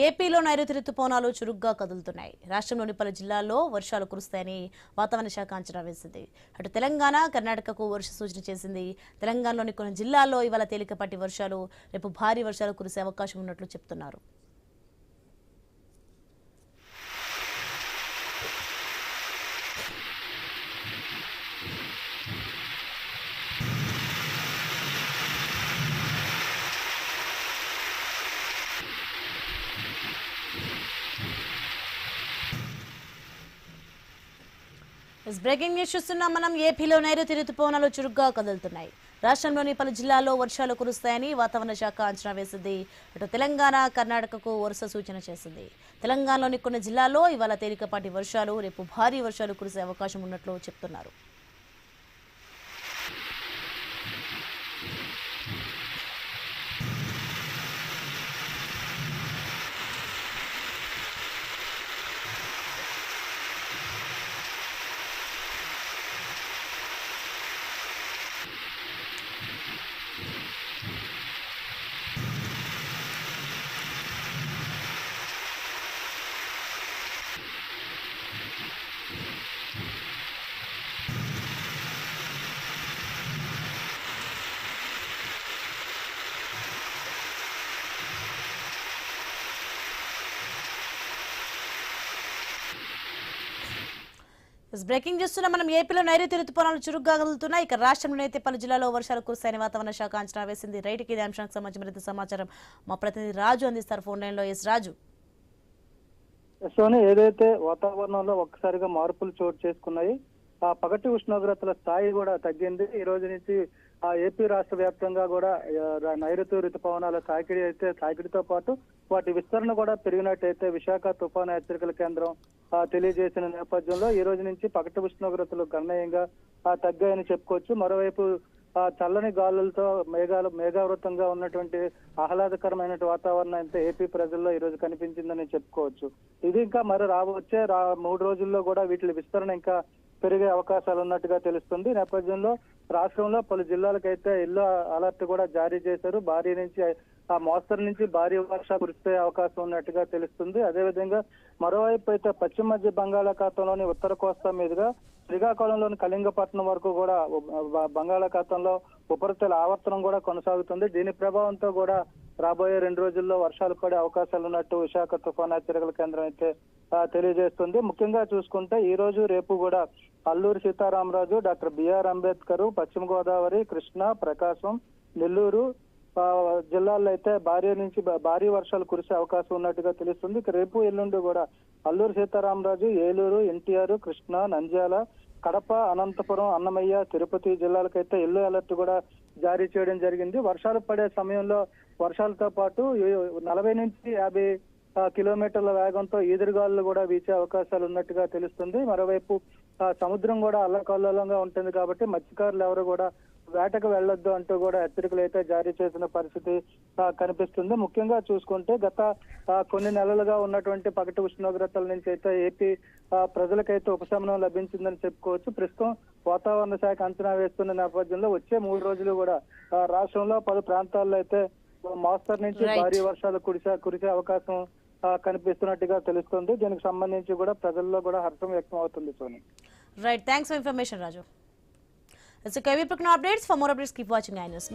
ఏపీలో నైరుతి రుతుపవనాలు చురుగ్గా కదులుతున్నాయి. రాష్ట్రంలోని పలు జిల్లాల్లో వర్షాలు కురుస్తాయని వాతావరణ శాఖ అంచనా వేసింది. అటు తెలంగాణ, కర్ణాటకకు వర్ష సూచన చేసింది. తెలంగాణలోని కొన్ని జిల్లాల్లో ఇవాళ తేలికపాటి వర్షాలు, రేపు భారీ వర్షాలు కురిసే అవకాశం ఉన్నట్లు చెప్తున్నారు. బ్రేకింగ్ న్యూస్ చూస్తున్నాం మనం. ఏపీలో నైరుతి రుతుపవనాలు చురుగ్గా కదులుతున్నాయి. రాష్ట్రంలోని పలు జిల్లాల్లో వర్షాలు కురుస్తాయని వాతావరణ శాఖ అంచనా వేసింది. అటు తెలంగాణ, కర్ణాటకకు వర్ష సూచన చేసింది. తెలంగాణలోని కొన్ని జిల్లాల్లో ఇవాళ తేలికపాటి వర్షాలు, రేపు భారీ వర్షాలు కురిసే అవకాశం ఉన్నట్లు చెప్తున్నారు. బ్రేకింగ్ చూస్తున్నా మనం. ఏపీలో నైరుతి రుతుపవనాలు చురుగ్గా కదులుతున్నాయి. ఇక రాష్ట్రంలో అయితే పలు జిల్లాలో వర్షాలు కురుస్తాయని వాతావరణ శాఖ అంచనా వేసింది. రైట్కి ఇదే అంశానికి సంబంధించి మరింత సమాచారం మా ప్రతినిధి రాజు అందిస్తారు ఫోన్ లైన్ లో. ఎస్ రాజు. సోని, ఏదైతే వాతావరణంలో ఒక్కసారిగా మార్పులు చోటు చేసుకున్నాయి, ఆ పగటి ఉష్ణోగ్రతల స్థాయి కూడా తగ్గింది. ఈ రోజు నుంచి ఏపీ రాష్ట్ర వ్యాప్తంగా కూడా నైరుతి రుతుపవనాల తాకిడితో పాటు వాటి విస్తరణ కూడా పెరిగినట్టయితే విశాఖ తుఫాను హెచ్చరికల కేంద్రం తెలియజేసిన నేపథ్యంలో ఈ రోజు నుంచి పగటి ఉష్ణోగ్రతలు గణనీయంగా తగ్గాయని చెప్పుకోవచ్చు. మరోవైపు చల్లని గాలులతో మేఘావృతంగా ఉన్నటువంటి ఆహ్లాదకరమైన వాతావరణం అయితే ఏపీ ప్రజల్లో ఈ రోజు కనిపించిందని చెప్పుకోవచ్చు. ఇది ఇంకా వచ్చే 3 రోజుల్లో కూడా వీటి విస్తరణ ఇంకా పెరిగే అవకాశాలు ఉన్నట్టుగా తెలుస్తుంది. నేపథ్యంలో రాష్ట్రంలో పలు జిల్లాలకైతే ఎల్లో అలర్ట్ కూడా జారీ చేశారు. భారీ నుంచి మోస్తరు నుంచి భారీ వర్షాలు కురిసే అవకాశం ఉన్నట్టుగా తెలుస్తుంది. అదేవిధంగా మరోవైపు అయితే పశ్చిమ మధ్య బంగాళాఖాతంలోని ఉత్తర కోస్తా మీదుగా శ్రీకాకుళంలోని కళింగపట్నం వరకు కూడా బంగాళాఖాతంలో ఉపరితల ఆవర్తనం కూడా కొనసాగుతుంది. దీని ప్రభావంతో కూడా రాబోయే 2 రోజుల్లో వర్షాలు పడే అవకాశాలు ఉన్నట్టు విశాఖ తుఫాను హెచ్చరికల కేంద్రం అయితే తెలియజేస్తుంది. ముఖ్యంగా చూసుకుంటే ఈ రోజు రేపు కూడా అల్లూరి సీతారామరాజు, డాక్టర్ బిఆర్ అంబేద్కర్, పశ్చిమ గోదావరి, కృష్ణా, ప్రకాశం, నెల్లూరు జిల్లాల్లో అయితే భారీ వర్షాలు కురిసే అవకాశం ఉన్నట్టుగా తెలుస్తుంది. రేపు ఎల్లుండి కూడా అల్లూరి సీతారామరాజు, ఏలూరు, ఎన్టీఆర్, కృష్ణా, నంద్యాల, కడప, అనంతపురం, అన్నమయ్య, తిరుపతి జిల్లాలకైతే ఎల్లో అలర్ట్ కూడా జారీ చేయడం జరిగింది. వర్షాలు పడే సమయంలో వర్షాలతో పాటు 40 నుంచి 50 కిలోమీటర్ల వేగంతో ఈదురుగాలు కూడా వీచే అవకాశాలు ఉన్నట్టుగా తెలుస్తుంది. మరోవైపు సముద్రం కూడా అల్లకల్లోలంగా ఉంటుంది కాబట్టి మత్స్యకారులు ఎవరు కూడా వేటకు వెళ్లొద్దు అంటూ కూడా హెచ్చరికలు అయితే జారీ చేసిన పరిస్థితి కనిపిస్తుంది. ముఖ్యంగా చూసుకుంటే గత కొన్ని నెలలుగా ఉన్నటువంటి పగటి ఉష్ణోగ్రతల నుంచి అయితే ఏపీ ప్రజలకైతే ఉపశమనం లభించిందని చెప్పుకోవచ్చు. ప్రస్తుతం వాతావరణ శాఖ అంచనా వేస్తున్న నేపథ్యంలో వచ్చే 3 రోజులు కూడా రాష్ట్రంలో పలు ప్రాంతాల్లో అయితే మోస్తరు నుంచి భారీ వర్షాలు కురిసే అవకాశం కనిపిస్తున్నట్టుగా తెలుస్తుంది. దీనికి సంబంధించి కూడా ప్రజల్లో కూడా హర్షం వ్యక్తం అవుతుంది. Soni, right, thanks for information Raju. It's a KV Updates. For more updates, keep watching iNews.